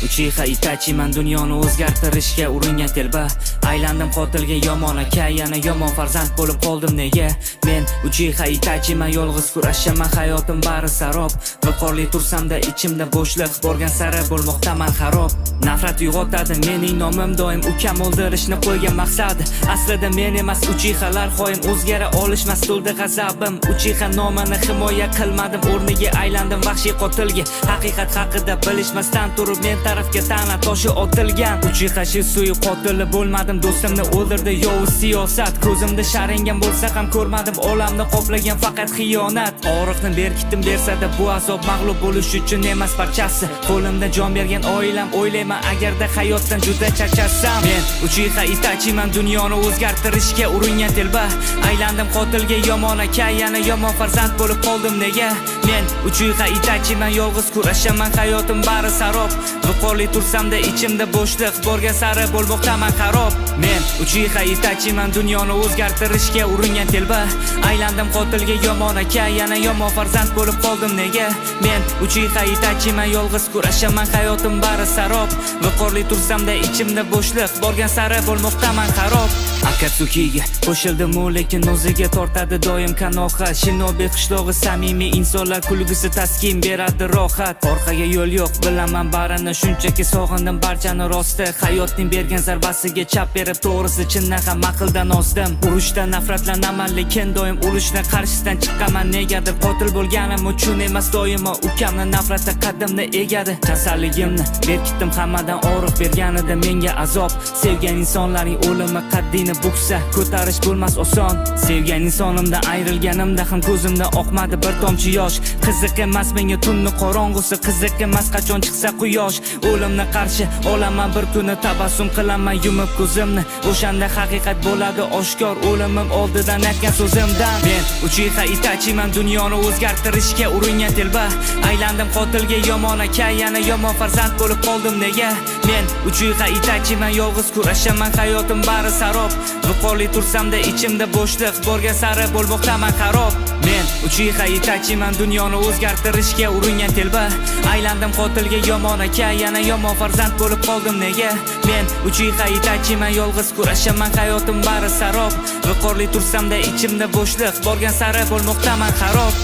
Uchiha Itachi man dunyoni o'zgartirishga uringan telba. Aylandim qotilga yomon aka, yana yomon farzand bo'lib qoldim nega? Men Uchiha Itachi man yolg'iz kurashaman, hayotim bari sarob. Viqorli tursamda ichimda bo'shliq, borgan sari bo'lmoqdaman xarob. Nafrat uyg'otadi mening nomim, doim ukam o'ldirishni qo'ygan maqsadi. Aslida men emas Uchihalar xoin, o'zgara olishmas to'ldi g'azabim. Uchiha nomini himoya qilmadim, o'rniga aylandim vahshiy qotilga. Haqiqat haqida bilishmasdan turib men tarafga ta'na toshi otilgan. Uchiha Shisui qotili bo'lmadim, do'stimni o'ldirdi yovuz siyosat. Ko'zimda sharingan bo'lsa ham ko'rmadim, olamni qoplagan faqat xiyonat. Og'riqni berkitim bersada bu azob mag'lub bo'lish uchun emas parchasi. Qo'limda jon bergan oilam, o'ylayman agarda hayotdan juda charchasam. Men Uchiha Itachi man dunyoni o'zgartirishga uringan telba. Aylandim qotilga yomon aka, yana yomon farzand bo'lib qoldim nega? Men Uchiha Itachi man yolg'iz kurashaman, hayotim bari sarob. Viqorli tursamda ichimda bo'shliq, borgan sari bo'lmoqdaman xarob. Men Uchiha Itachi man dunyoni o'zgartirishga uringan telba. Aylandim qotilga yomon aka, yana yomon farzand bo'lib qoldim nega? Men Uchiha Itachi man yolg'iz kurashaman, hayotim bari sarob. Viqorli tursamda ichimda bo'shliq, borgan sari bo'lmoqdaman xarob. Akatsukiga qo'shildim, lekin o'ziga tortadi doim kanoha. Shinobi qishlog'i samimiy insonlar kulgisi taskin beradi rohat. Orqaga yo'l yo'q, bilaman barini, shunchaki sog'indim barchani rosti. Hayotning bergan zarbasiga chap berib, to'g'risi chindan ham aqldan ozdim. Urushdan nafratlanaman, lekin doim urushni qarshisidan chiqqaman. Negadir qotil bo'lganim uchun emas, doimo ukamni nafrati qaddimni egadi. Kasalligimni berkitdim, hammadan og'riq berganida menga azob. Sevgan insonlarning o'limi qaddini buksa, ko'tarish bo'lmas oson. Sevgan insonimdan ayrilganimda ham ko'zimdan oqmadi bir tomchi yosh. Qiziq emas menga tunni qorong'usi, qiziq emas qachon chiqsa quyosh. O'limni qarshi olaman bir kuni, tabassum qilaman yumib ko'zimni. O'shanda haqiqat bo'ladi oshkor, o'limim oldidan aytgan so'zimdan. Men Uchiha Itachi man dunyoni o'zgartirishga uringan telba. Aylandim qotilga yomon aka, yana yomon farzand bo'lib qoldim nega? Men Uchiha Itachi man yolg'iz kurashaman, hayotim bari sarob. Viqorli tursamda ichimda bo'shliq, borgan sari bo'lmoqdaman xarob. Men Uchiha Itachi man dunyoni o'zgartirishga uringan telba. Aylandim qotilga yomon aka, yana yomon farzand bo'lib qoldim nega? Men Uchiha Itachi man yolg'iz kurashaman, hayotim bari sarob. Viqorli tursamda ichimda bo'shliq, borgan sari bo'lmoqdaman xarob.